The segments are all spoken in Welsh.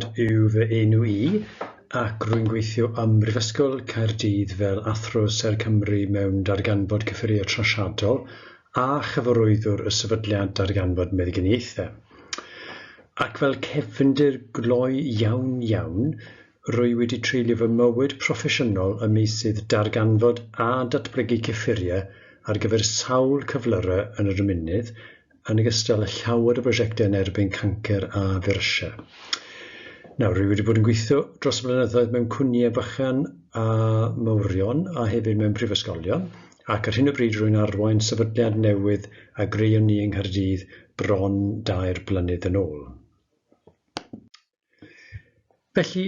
Darganfod yw fy enw I, ac rwy'n gweithio ym Mhrifysgol Caerdydd fel athro Ser Cymru mewn darganfod cyffuriau trosiadol a chyfarwyddwr y Sefydliad Darganfod Meddyginiaethau. Ac fel cefndir gloi iawn, rwy wedi treulio fy mywyd proffesiynol ym meysydd darganfod a datblygu cyffuriau ar gyfer sawl cyflyrau yn yr ymunydd, yn ogystal â llawer o brosiectau yn erbyn cancer a ferysiau. Nawr, rwy wedi bod yn gweithio dros y blynyddoedd mewn cwmnïau bychan a mawrion a hefyd mewn prifysgolion, ac ar hyn o bryd rwy'n arwain sefydliad newydd a greon ni yng Nghaerdydd bron 2 blynedd yn ôl. Felly,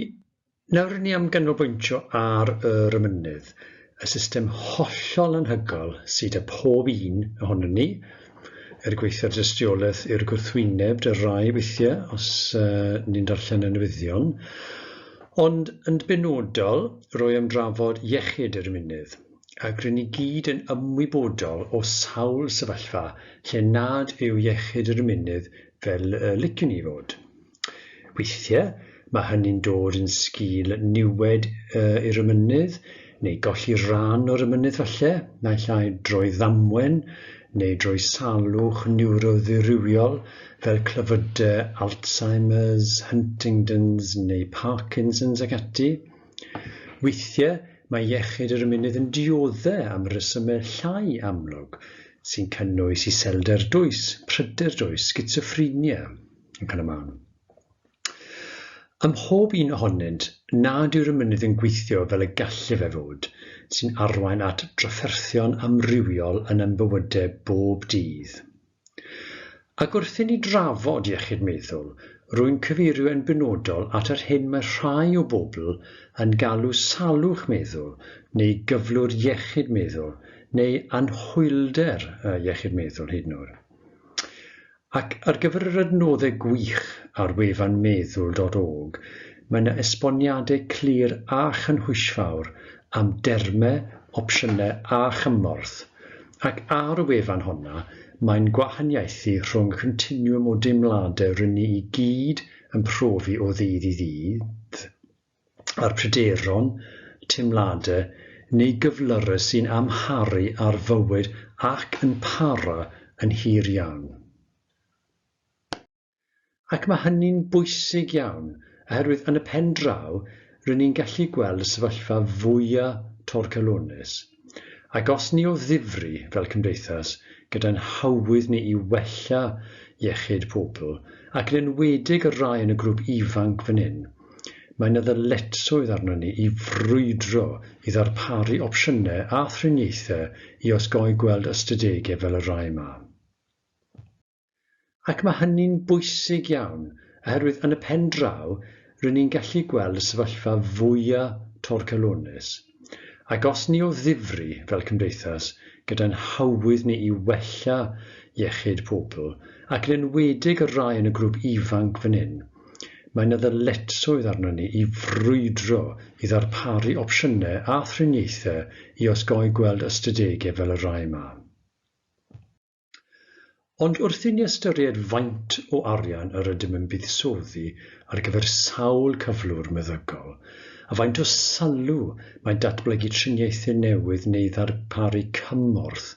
nawr ni am ganolbwyntio ar yr ymunydd, y system hollol anhygoel sydd â pob un ohonyn ni, gweithio'r dystiolaeth i'r gwrthwyneb dy rai weithiau os ni'n darllen y newyddion, ond yn benodol rwy am drafod iechyd yr ymunydd, ac rydyn ni gyd yn ymwybodol o sawl sefyllfa lle nad yw iechyd yr ymunydd fel liciwn ni fod. Weithiau mae hynny'n dod yn sgil niwed i'r ymunydd, neu golli ran o'r ymunydd falle, naill ai drwy ddamwen, neu drwy salwch niwroddirywiol fel clefydau Alzheimer's, Huntington's neu Parkinson's ac ati. Weithiau mae iechyd yr ymunydd yn dioddau am resymau llai amlwg sy'n cynnwys iselder dwys, pryder dwys, schizophrenia ac yn y man. Ym mhob un ohonynt, nad yw'r ymunydd yn gweithio fel y gallu fe fod, sy'n arwain at drafferthion amrywiol yn bywydau bob dydd. Ac wrth i ni drafod iechyd meddwl, rwy'n cyfeirio yn benodol at yr hyn mae rhai o bobl yn galw salwch meddwl, neu gyflwr iechyd meddwl, neu anhwylder iechyd meddwl hyd yn oed. Ac ar gyfer yr adnoddau gwych ar wefan meddwl.org, mae yna esboniadau clir a chynhwysfawr am dermau, opsiynau a chymorth, ac ar y wefan honna mae'n gwahaniaethu rhwng continuum o deimladau rydyn ni i gyd yn profi o ddydd i ddydd, a'r pryderon, teimladau neu gyflyrau sy'n amharu ar fywyd ac yn para yn hir iawn. Ac mae hynny'n bwysig iawn, oherwydd yn y pen draw, rydyn ni'n gallu gweld y sefyllfa fwyaf torcalonus. Ac os ni o ddifri fel cymdeithas, gyda'n hawwydd ni i wella iechyd pobl, ac yn enwedig y rai yn y grŵp ifanc fan hyn, mae'n ddyletswydd arno ni i frwydro i ddarparu opsiynau a thriniaethau i osgoi gweld ystadegau fel y rai yma. Ac mae hynny'n bwysig iawn, oherwydd yn y pen draw, rydyn ni'n gallu gweld y sefyllfa fwyaf torcalonus. Ac os ni o ddifri fel cymdeithas, gyda'n hawwydd ni i wella iechyd pobl, ac yn enwedig y rai yn y grŵp ifanc fan hyn, mae'n ddyletswydd arno ni i frwydro i ddarparu opsiynau a thriniaethau i osgoi gweld ystadegau fel y rai yma. Ond wrth i ni ystyried faint o arian yr ydym yn buddsoddi ar gyfer sawl cyflwr meddygol, a faint o sylw mae datblygu triniaethau newydd neu ddarparu cymorth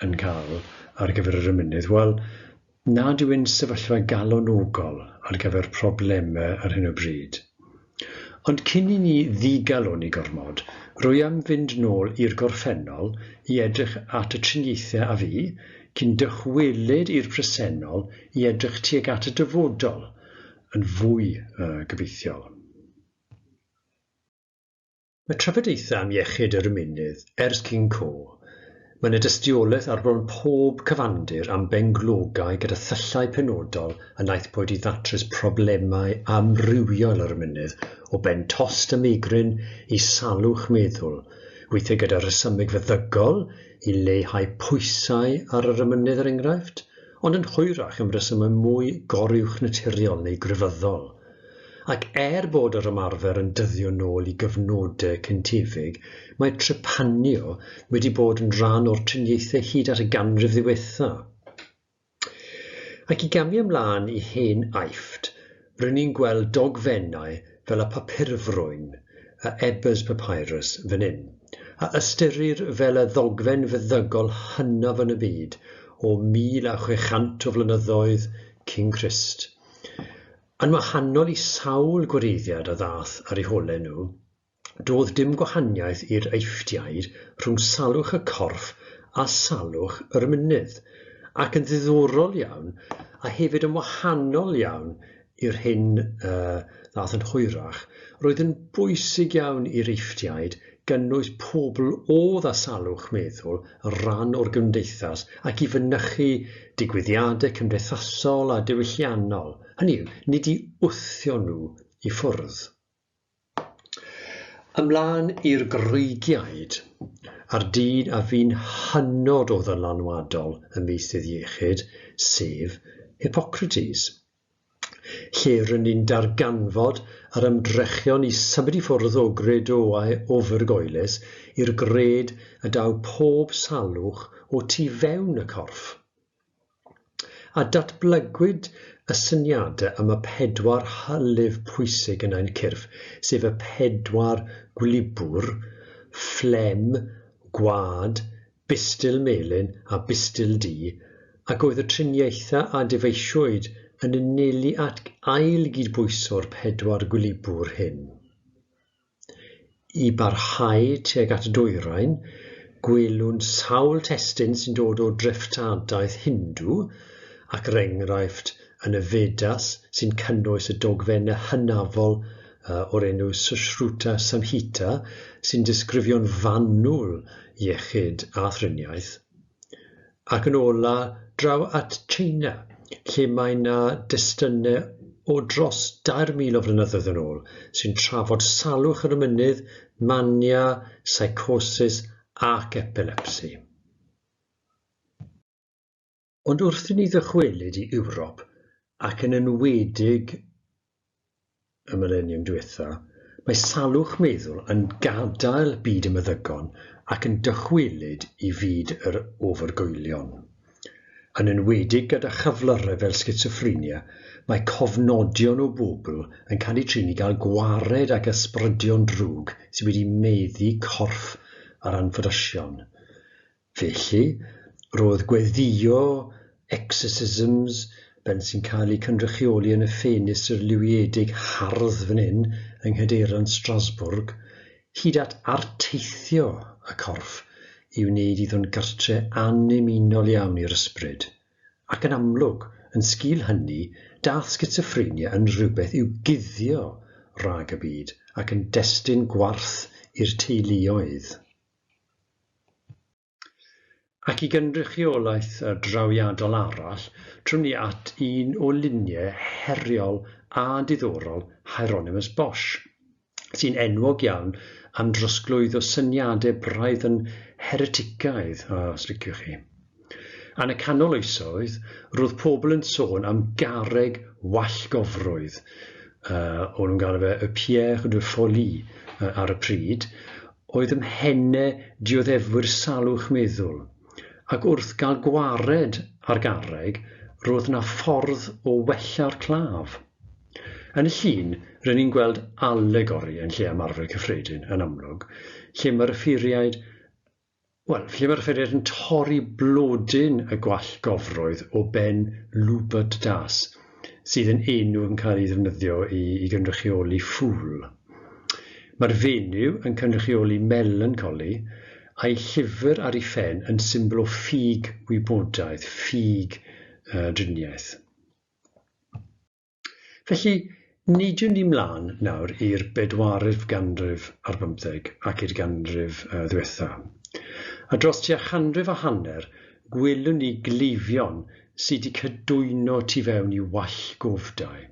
yn cael ar gyfer yr ymunydd, wel, nad yw'n sefyllfa galonogol ar gyfer problemau ar hyn o bryd. Ond cyn i ni ddigaloni gormod, rwy am fynd nôl i'r gorffennol i edrych at y triniaethau a fi, cyn dychwelyd i'r presennol i edrych tuag at y dyfodol, yn fwy gobeithiol. Mae trafodaethau am iechyd yr ymunydd ers cyn co. Mae yna dystiolaeth ar bron pob cyfandir am benglogau gyda thyllau penodol a wnaeth bod i ddatrys problemau amrywiol yr ymunydd, o ben tost y meigrin i salwch meddwl, weithiau gyda resymeg feddygol i leihau pwysau ar yr ymunydd er enghraifft, ond yn hwyrach am resymau mwy goruwch naturiol neu grefyddol. Ac bod yr ymarfer yn dyddio nôl i gyfnodau cyntefig, mae trepanio wedi bod yn rhan o'r triniaethau hyd at y ganrif ddiwethaf. Ac i gamu ymlaen i hen Aifft, rydyn ni'n gweld dogfennau fel y papurfrwyn, y Ebers Papyrus fan hyn, a ystyrir fel y ddogfen feddygol hynaf yn y byd o 1600 o flynyddoedd cyn Crist. Yn wahanol i sawl gwareiddiad a ddath ar eu holau nhw, doedd dim gwahaniaeth i'r eiftiaid rhwng salwch y corff a salwch yr mynydd, ac yn ddiddorol iawn a hefyd yn wahanol iawn i'r hyn ddath yn hwyrach, roedd yn bwysig iawn i'r eiftiaid gynnwys pobl oedd â salwch meddwl rhan o'r gymdeithas ac i fynychu digwyddiadau cymdeithasol a diwylliannol. Hynny yw, nid i wthio nhw i ffwrdd. Ymlaen i'r Greigiaid, ar dyn a fi'n hynod o ddylanwadol ym meysydd iechyd, sef Hippocrates, lle rydyn ni'n darganfod yr ymdrechion i symud i ffwrdd o gredoau ofergoelus i'r gred y daw pob salwch o tu fewn y corff. A datblygwyd y syniadau am y 4 hylif pwysig yn ein cyrff, sef y 4 gwlibwr, fflem, gwad, bustil melyn a bustil du, ac oedd y triniaethau a dyfeisiwyd yn anelu at ail gydbwyso'r 4 gwlibwr hyn. I barhau tuag at dwyrain, gwelwn sawl testun sy'n dod o driftadaeth Hindw, ac yr enghraifft yn y Vedas sy'n cynnwys y dogfennau hynafol o'r enw Sushruta Samhita sy'n disgrifio'n fanwl iechyd a thriniaeth. Ac yn ola draw at China, lle mae yna destunau o dros 2000 o flynyddoedd yn ôl sy'n trafod salwch yr mynydd, mania, psychosis ac epilepsi. Ond wrth i ni ddychwelyd i Ewrop, ac yn enwedig y mileniwm diwetha, mae salwch meddwl yn gadael byd y meddygon ac yn dychwelyd i fyd yr ofergoelion. Yn enwedig gyda chyflyrau fel schizophrenia, mae cofnodion o bobl yn cael eu trin i gael gwared ac ysbrydion drwg sydd wedi meddu corff ar anffydysion. Felly, roedd gweddio exorcisms fel sy'n cael eu cynrychioli yn y ffenestr liwiedig hardd fan hyn yng Nghadeirian Strasbourg, hyd at arteithio y corff i wneud iddo'n gartre anymunol iawn i'r ysbryd. Ac yn amlwg, yn sgil hynny, dath schizophrenia yn rhywbeth i'w guddio rhag y byd ac yn destun gwarth i'r teuluoedd. Ac i gynrychiolaeth drawiadol arall, trwm ni at un o luniau heriol a diddorol Hieronymus Bosch, sy'n enwog iawn am drosglwydd o syniadau braidd yn hereticaidd, os liciwch chi. Yn y canol oesoedd, roedd pobl yn sôn am garreg wallgofrwydd, o'n nhw'n galw fe y Pierre de Folie ar y pryd, oedd ymhennau dioddefwyr salwch meddwl. Ac wrth gael gwared ar garreg, roedd yna ffordd o wella'r claf. Yn y llun, rydyn ni'n gweld allegori yn lle ymarfer cyffredin yn amlwg, lle mae'r ffeiriaid yn torri blodyn y gwallgofrwydd o ben Lubert Das, sydd yn enw yn cael ei ddefnyddio i gynrychioli ffwl. Mae'r fenyw yn cynrychioli melancholi, a'i llyfr ar ei phen yn symbol o ffug wybodaeth, ffug driniaeth. Felly, nidiwn ni mlaen nawr i'r 4th ganrif ar 15 ac i'r ganrif ddiwetha. A dros tua chanrif a hanner, gwelwn ni gleifion sydd wedi cydwyno tu fewn i wallgofdau.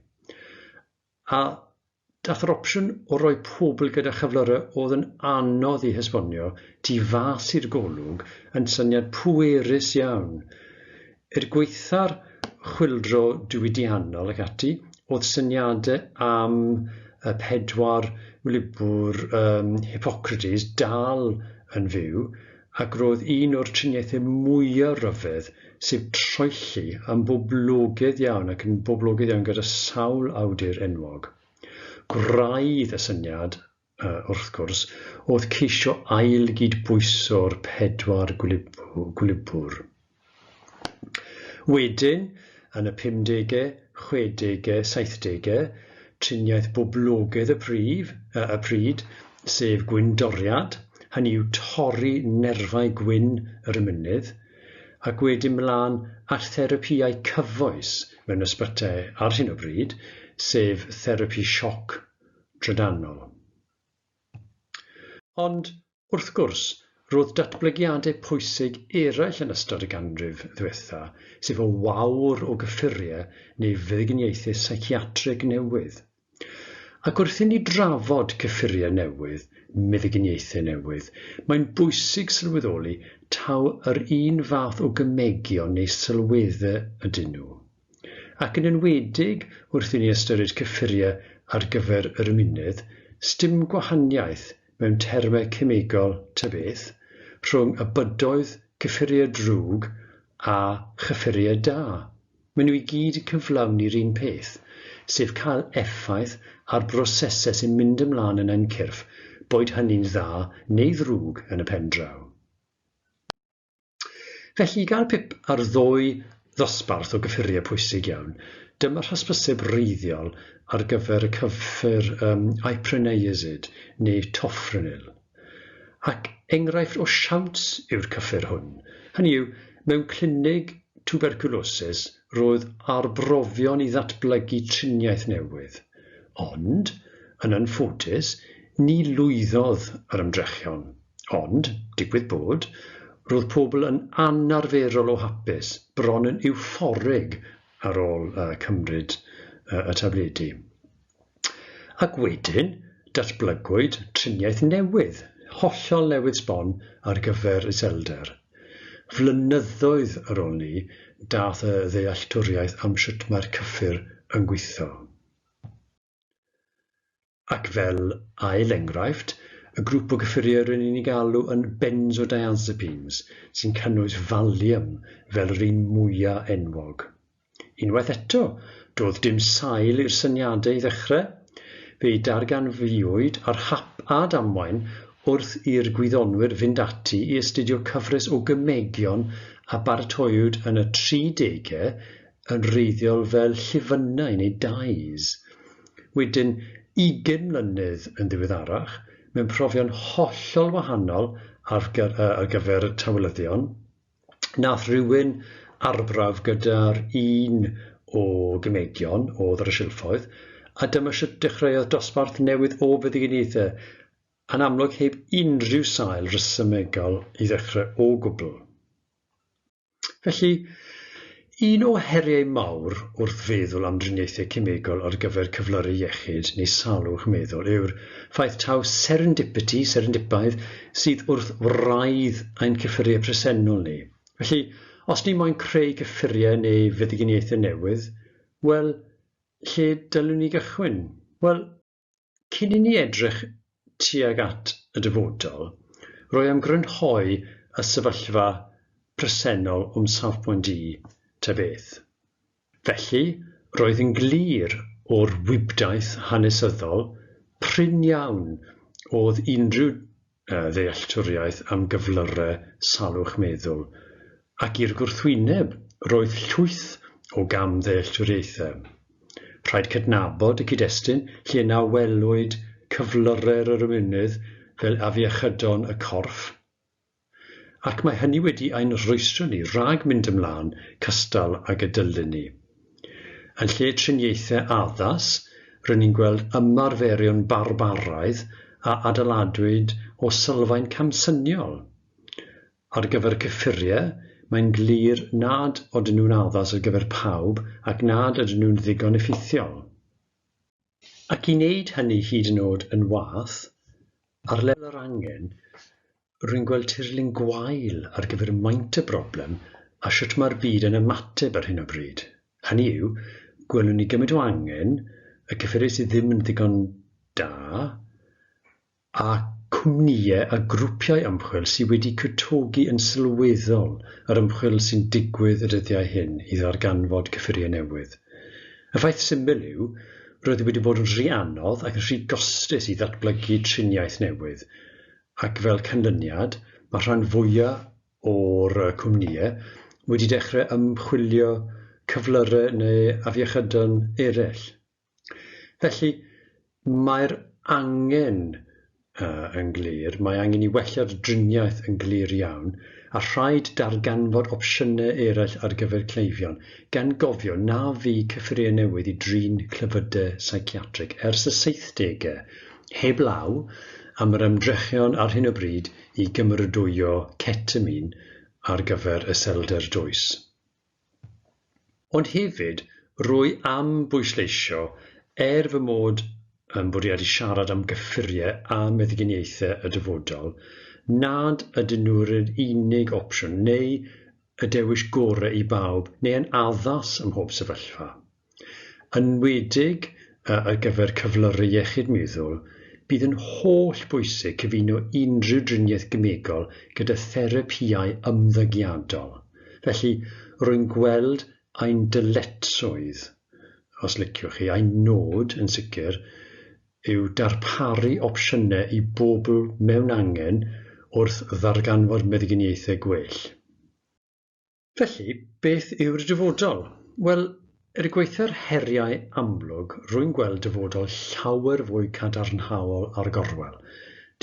A dath yr opsiwn o roi pobl gyda chyflyrau oedd yn anodd i hesbonio tu fas i'r golwg yn syniad pwerus iawn. Yr gweithar chwyldro diwydiannol ac ati oedd syniadau am y 4 gwlibwr Hippocrates dal yn fyw ac roedd un o'r triniaethau mwyaf ryfedd, sef troelli yn boblogaidd iawn ac yn boblogaidd iawn gyda sawl awdur enwog. Gwraidd y syniad, wrth gwrs, oedd ceisio ail gydbwyso'r 4 gwlybwr. Wedyn, yn y 50au, 60au, 70au, triniaeth boblogaidd y pryd, sef gwyndoriad, hynny yw torri nerfau gwyn yr ymennydd, ac wedyn mlaen at therapiau cyfoes mewn ysbytau ar hyn o bryd, sef therapi sioc drydanol. Ond, wrth gwrs, roedd datblygiadau pwysig eraill yn ystod y ganrif ddiwethaf, sef o wawr o gyffuriau neu feddyginiaethau psychiatrig newydd. Ac wrth i ni drafod cyffuriau newydd, meddyginiaethau newydd, mae'n bwysig sylweddoli taw yr un fath o gymegion neu sylweddau ydyn nhw. Ac yn enwedig wrth i ni ystyried cyffuriau ar gyfer yr ymunydd, sdim gwahaniaeth mewn termau cemegol beth rhwng y bydoedd cyffuriau drwg a chyffuriau da. Maen nhw i gyd yn cyflawni'r un peth, sef cael effaith ar brosesau sy'n mynd ymlaen yn ein cyrff, boed hynny'n dda neu ddrwg yn y pen draw. Felly, i gael pip ar ddwy ddosbarth o gyffuriau pwysig iawn, dyma'r hysbyseb wreiddiol ar gyfer y cyffur iproniazid neu toffrenil. Ac enghraifft o siawns yw'r cyffur hwn. Hynny yw, mewn clinig tuberculosis roedd arbrofion i ddatblygu triniaeth newydd. Ond, yn anffodus, ni lwyddodd yr ymdrechion. Ond, digwydd bod, roedd pobl yn anarferol o hapus, bron yn euphorig ar ôl cymryd y tabledu. Ac wedyn, datblygwyd triniaeth newydd, hollol newydd sbon ar gyfer iselder. Flynyddoedd ar ôl ni, daeth y ddealltwriaeth am sut mae'r cyffur yn gweithio. Ac fel ail enghraifft, y grŵp o gyffuriau rydyn ni'n ei galw yn benzodiazepines, sy'n cynnwys Valium fel yr un mwyaf enwog. Unwaith eto, doedd dim sail i'r syniadau i ddechrau. Fe darganfuwyd ar hap a damwain wrth i'r gwyddonwyr fynd ati i astudio cyfres o gymegion a baratoiwyd yn y 30au yn wreiddiol fel llifynnau neu dais. Wedyn, 20 mlynedd yn ddiweddarach, mewn profion hollol wahanol ar gyfer tawlyddion, nath rhywun arbrawf gyda'r un o gymegion oedd ar y silffoedd, a dyma sut dechreuodd dosbarth newydd o feddyginiaethau, yn amlwg heb unrhyw sail rhesymegol i ddechrau o gwbl. Felly, un o heriau mawr wrth feddwl am driniaethau cemegol ar gyfer cyflyru iechyd neu salwch meddwl yw'r ffaith taw serendipaidd sydd wrth wraidd ein cyffuriau presennol ni. Felly, os ni moyn creu cyffuriau neu feddyginiaethau newydd, wel, lle dylwn ni gychwyn? Wel, cyn i ni edrych tuag at y dyfodol, rwy am grynhoi y sefyllfa presennol safbwynt i beth. Felly, roedd yn glir o'r wybdaeth hanesyddol prin iawn oedd unrhyw ddealltwriaeth am gyflyrau salwch meddwl, ac i'r gwrthwyneb roedd llwyth o gamddealltwriaethau. Rhaid cydnabod y cyd-destun lle na welwyd cyflyrau'r yr ymunydd fel afiechydon y corff, ac mae hynny wedi ein rwystro ni rhag mynd ymlaen cystal ag y dylun ni. Yn lle triniaethau addas, rydyn ni'n gweld ymarferion barbaraidd a adeiladwyd o sylfaen camsyniol. Ar gyfer cyffuriau, mae'n glir nad ydyn nhw'n addas ar gyfer pawb ac nad ydyn nhw'n ddigon effeithiol. Ac i wneud hynny hyd yn oed yn wath, ar lefel yr angen, rwy'n gweld tirlun gwael ar gyfer maint y broblem a sut mae'r byd yn ymateb ar hyn o bryd. Hynny yw, gwelwn ni gymaint o angen, y cyffuriau sydd ddim yn ddigon da, a cwmnïau a grwpiau ymchwil sydd wedi cytogi yn sylweddol yr ymchwil sy'n digwydd y dyddiau hyn i ddarganfod cyffuriau newydd. Y ffaith syml yw, roedd wedi bod yn rhy anodd ac yn rhy gostus i ddatblygu triniaeth newydd, ac fel canlyniad, mae rhan fwyaf o'r cwmnïau wedi dechrau ymchwilio cyflyrau neu afiechydon eraill. Felly, mae'r angen yn glir, mae angen i wella'r driniaeth yn glir iawn, a rhaid darganfod opsiynau eraill ar gyfer cleifion, gan gofio na fu cyffuriau newydd i drin clefydau psychiatric ers y 70au, heb law am yr ymdrechion ar hyn o bryd i gymrydwyo ketamin ar gyfer y selder dwys. Ond hefyd, rwy am bwysleisio fy mod yn bwriadu siarad am gyffuriau a meddyginiaethau y dyfodol, nad ydyn nhw'r unig opsiwn neu y dewis gorau i bawb neu yn addas ym mhob sefyllfa. Enwedig ar gyfer cyflyrau iechyd meddwl, bydd yn holl bwysig cyfuno unrhyw driniaeth gymegol gyda therapiau ymddygiadol. Felly, rwy'n gweld ein dyletswydd, os liciwch chi, ein nod yn sicr, yw darparu opsiynau i bobl mewn angen wrth ddarganfod meddyginiaethau gwell. Felly, beth yw'r dyfodol? Wel, gweithio'r heriau amlwg, rwy'n gweld dyfodol llawer fwy cadarnhaol ar gorwel.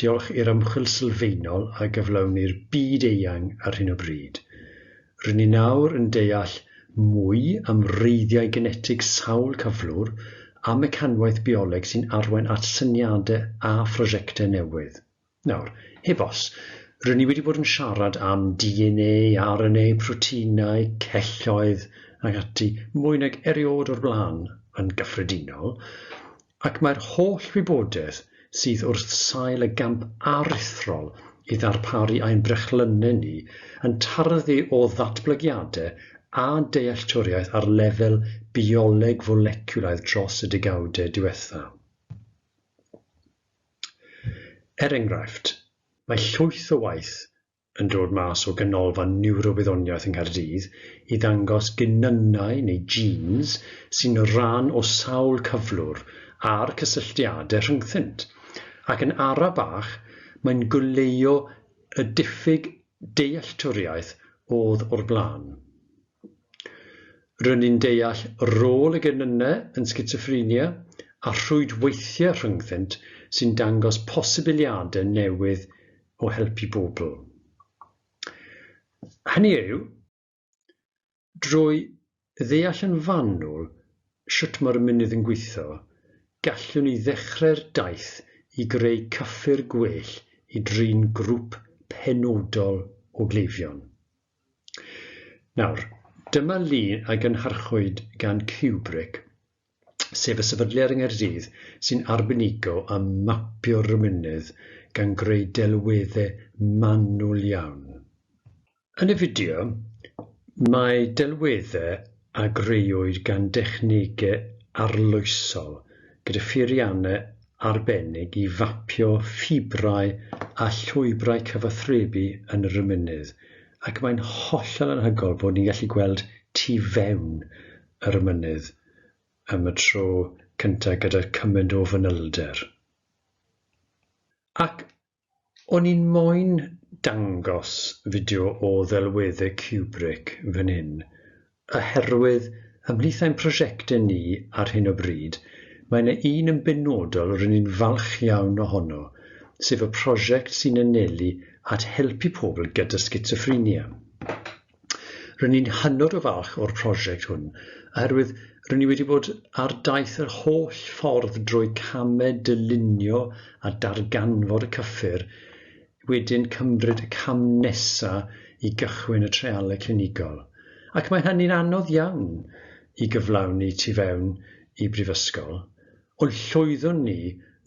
Diolch i'r ymchwil sylfaenol a gyflawni'r byd eang ar hyn o bryd. Rydyn ni nawr yn deall mwy am wreiddiau genetig sawl cyflwr a mecanwaith bioleg sy'n arwain at syniadau a phrosiectau newydd. Nawr, heb os, rydyn ni wedi bod yn siarad am DNA, RNA, proteinau, celloedd ac ati mwy nag eriod o'r blaen yn gyffredinol, ac mae'r holl wybodaeth sydd wrth sail y gamp aruthrol i ddarparu ein brechlynau ni yn tarddu o ddatblygiadau a dealltwriaeth ar lefel bioleg foleculaidd dros y degawdau diwethaf. Enghraifft, mae llwyth o waith yn dod mas o ganolfan niwrowyddoniaeth yn Caerdydd i ddangos gynynnau neu genes sy'n rhan o sawl cyflwr a'r cysylltiadau rhyngthynt, ac yn ara bach mae'n gwleio y diffyg dealltwriaeth oedd o'r blaen. Rydyn ni'n deall rôl y gynynnau yn schizophrenia a rhwydweithiau rhyngthynt sy'n dangos posibiliadau newydd o helpu bobl. Hynny yw, drwy ddeall yn fanwl sut mae'r mynydd yn gweithio, gallwn ni ddechrau'r daith i greu cyffur gwell i drin grŵp penodol o gleifion. Nawr, dyma lun a gynhyrchwyd gan Kubrick, sef y Sefydliad Darganfod sy'n arbenigo am mapio'r mynydd gan greu delweddau manwl iawn. Yn y fideo, mae delweddau a greuwyd gan dechnegau arloesol gyda ffeiriannau arbennig i fapio ffibrau a llwybrau cyfathrebu yn yr ymennydd, ac mae'n hollol anhygoel bod ni'n gallu gweld tu fewn yr ymennydd am y tro cyntaf gyda cymaint o fanylder. Ac o'n i'n moyn dangos fideo o ddelweddau Kubrick fan hyn, oherwydd ymhlith ein prosiectau ni ar hyn o bryd, mae yna un yn benodol rydyn ni'n falch iawn ohono, sef y prosiect sy'n anelu at helpu pobl gyda schizophrenia. Rydyn ni'n hynod o falch o'r prosiect hwn, oherwydd rydyn ni wedi bod ar daith yr holl ffordd drwy camau dylunio a darganfod y cyffur, wedyn cymryd y cam nesaf i gychwyn y treialau clinigol. Ac mae hynny'n anodd iawn i gyflawni tu fewn i Prifysgol, ond llwyddon ni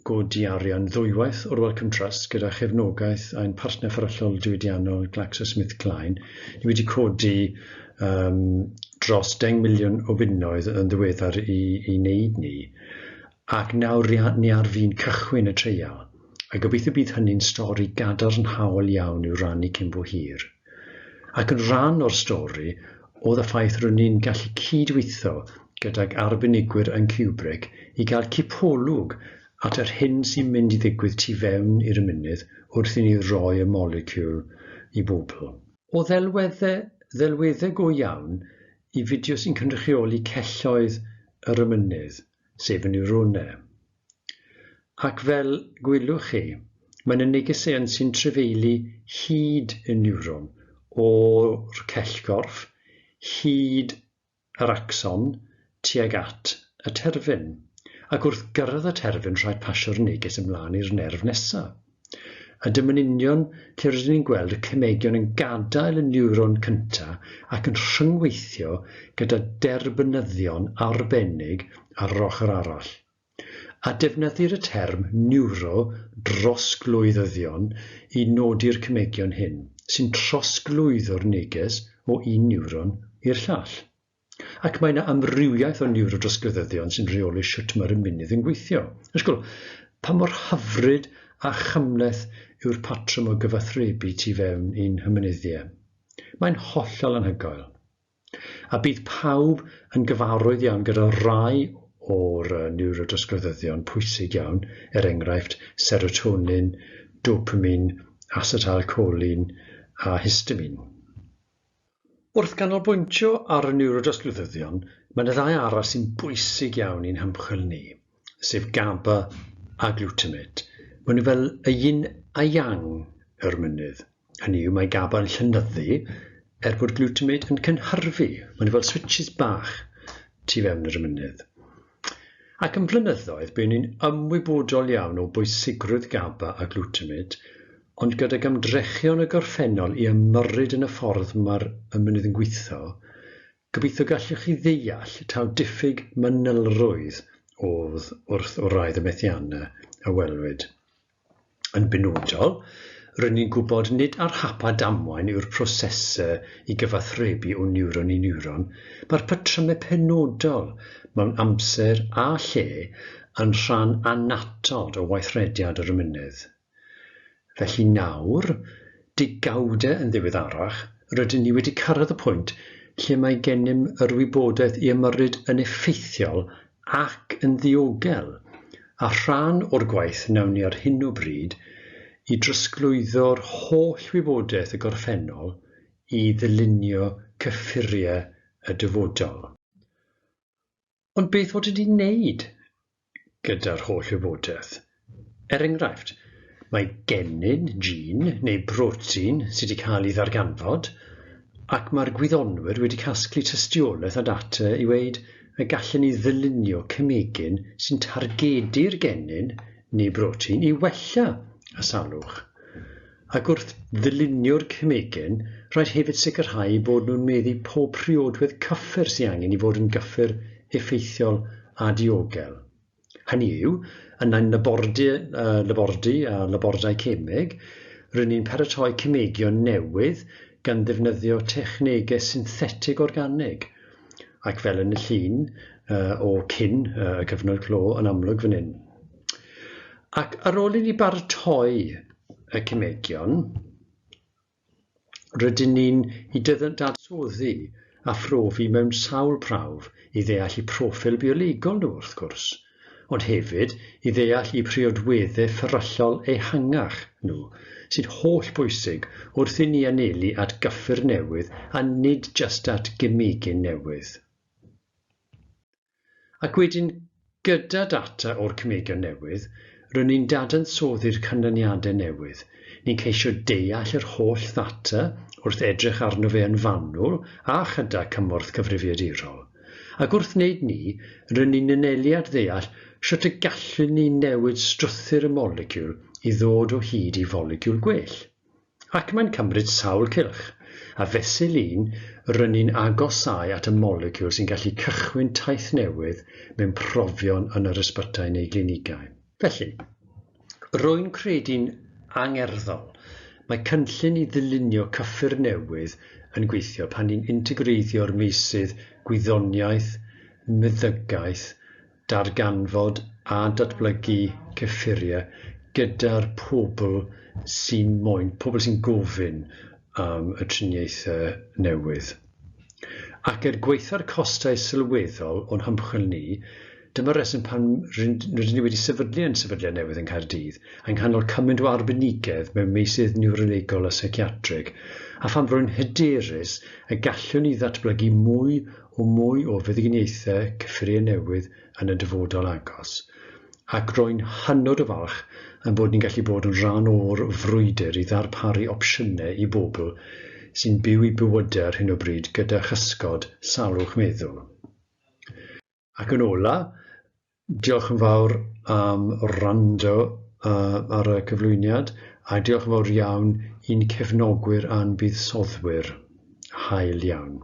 godi arian ddwywaith o'r Wellcome Trust gyda chefnogaeth a'n partner fferyllol diwydiannol GlaxoSmithKline. Ni wedi codi dros 10 miliwn o bunnoedd yn ddiweddar i wneud ni, ac nawr ni ar fi'n cychwyn y treial. a gobeithio bydd hynny'n stori gadarnhaol iawn i'w rannu cyn bo hir. Ac yn rhan o'r stori, oedd y ffaith rydyn ni'n gallu cydweithio gydag arbenigwyr yn Cubric i gael cipolwg at yr hyn sy'n mynd i ddigwydd tu fewn i'r ymennydd wrth i ni roi y moleciwl i bobl. O ddelweddau go iawn i fideo sy'n cynrychioli celloedd yr ymennydd, sef y niwronau. Ac fel gwylwch chi, mae'n y negeseuon sy'n trefeili hyd y niwron o'r cellgorff, hyd yr axon tuag at y terfyn. Ac wrth gyrraedd y terfyn rhaid pasio'r neges ymlaen i'r nerf nesaf. A dyma'n union lle rydyn ni'n gweld y cymegion yn gadael y niwron cyntaf ac yn rhyngweithio gyda derbynyddion arbennig ar yr ochr arall. A defnyddir y term niwro drosglwyddyddion i nodi'r cymegion hyn, sy'n trosglwyddo'r neges o un niwron i'r llall. Ac mae yna amrywiaeth o niwrodrosglwyddyddion sy'n rheoli sut mae'r ymennydd yn gweithio. Ysgol, pa mor hyfryd a chymleth yw'r patrwm o gyfathrebu tu fewn i'n hymenyddiau. Mae'n hollol anhygoel. A bydd pawb yn gyfarwydd iawn gyda rai o'r niwrodrosglwyddyddion pwysig iawn, enghraifft serotonin, dopamine, acetylcholine a histamine. Wrth ganolbwyntio ar y niwrodrosglwyddyddion, mae'n y ddau arall sy'n bwysig iawn i'n hymchwil ni, sef GABA a glutamate. Maen nhw fel y yin a yang yr mynydd. Hynny yw, mae GABA yn llynyddu bod glutamate yn cynhyrfu. Maen nhw fel switches bach tu fewn yr mynydd. Ac yn flynyddoedd, byddwn ni'n ymwybodol iawn o bwysigrwydd GABA a glutamate, ond gydag ymdrechion y gorffennol i ymyrryd yn y ffordd mae'r ymennydd yn gweithio, gobeithio gallwch chi ddeall taw diffyg manylrwydd oedd wrth o rai y methiannau a welwyd. Yn benodol, rydyn ni'n gwybod nid ar hapa damwain yw'r prosesau i gyfathrebu o niwron i niwron, mae'r patrymau penodol mewn amser a lle yn rhan annatod o weithrediad yr ymennydd. Felly nawr, digawdau yn ddiweddarach, rydyn ni wedi cyrraedd y pwynt lle mae gennym yr wybodaeth i ymyrryd yn effeithiol ac yn ddiogel, a rhan o'r gwaith nawn ni ar hyn o bryd i drosglwyddo'r holl wybodaeth y gorffennol i ddylunio cyffuriau y dyfodol. Ond beth fod wedi wneud gyda'r holl wybodaeth? Enghraifft, mae gennym gene neu brotein sydd wedi cael ei ddarganfod, ac mae'r gwyddonwyr wedi casglu tystiolaeth a data i weid y gallen ni ddylunio cymegyn sy'n targedu'r gennym neu brotein i wella y salwch. Ac wrth ddylunio'r cymegyn, rhaid hefyd sicrhau bod nhw'n meddu pob priodwedd cyffur sy'n angen i fod yn gyffur effeithiol a diogel. Hynny yw, yn ein labordy a labordau cemeg, rydyn ni'n paratoi cymegion newydd gan ddefnyddio technegau synthetig organig, ac fel yn y llun o cyn y cyfnod clo yn amlwg fan hyn. Ac ar ôl i ni baratoi y cymegion, rydyn ni'n i daddsoddi a phrofi mewn sawl prawf i ddeall i proffil biolegol nhw wrth gwrs, ond hefyd i ddeall i priodweddau fferyllol ehangach nhw, sy'n holl bwysig wrth i ni anelu at gyffur newydd a nid just at gymegyn newydd. Ac wedyn, gyda data o'r cymegion newydd, rydyn ni'n dadansoddi'r canlyniadau newydd. Ni'n ceisio deall yr holl ddata wrth edrych arno fe yn fanwl a chyda cymorth cyfrifiadurol. Ac wrth wneud ni, rydyn ni'n anelu at ddeall sut y gallwn ni newid strwythur y moleciwl i ddod o hyd i foleciwl gwell. Ac mae'n cymryd sawl cylch, a fesul un rydyn ni'n agosau at y moleciwl sy'n gallu cychwyn taith newydd mewn profion yn yr ysbytau neu glinigau. Felly, rwy'n credu'n angerddol, mae cynllun i ddylunio cyffur newydd yn gweithio pan ni'n integreiddio'r meysydd gwyddoniaeth, meddygaeth, darganfod a datblygu cyffuriau gyda'r pobl sy'n gofyn am y triniaethau newydd. Ac gweitha'r costau sylweddol o'n hymchwil ni, dyma'r reswm pan rydyn ni wedi sefydlu yn Sefydliad newydd yn Caerdydd, yng nghanol cymaint o arbenigedd mewn meysydd niwrolegol a psychiatrig, a phan rwy'n hyderus y gallwn ni ddatblygu mwy o feddyginiaethau cyffredin newydd yn y dyfodol agos. Ac rwy'n hynod o falch yn bod ni'n gallu bod yn rhan o'r frwydr i ddarparu opsiynau i bobl sy'n byw i bywydau ar hyn o bryd gyda chysgod salwch meddwl. Ac yn ola, diolch yn fawr am wrando ar y cyflwyniad, a diolch yn fawr iawn i'n cefnogwyr a'n buddsodwyr. Hael iawn.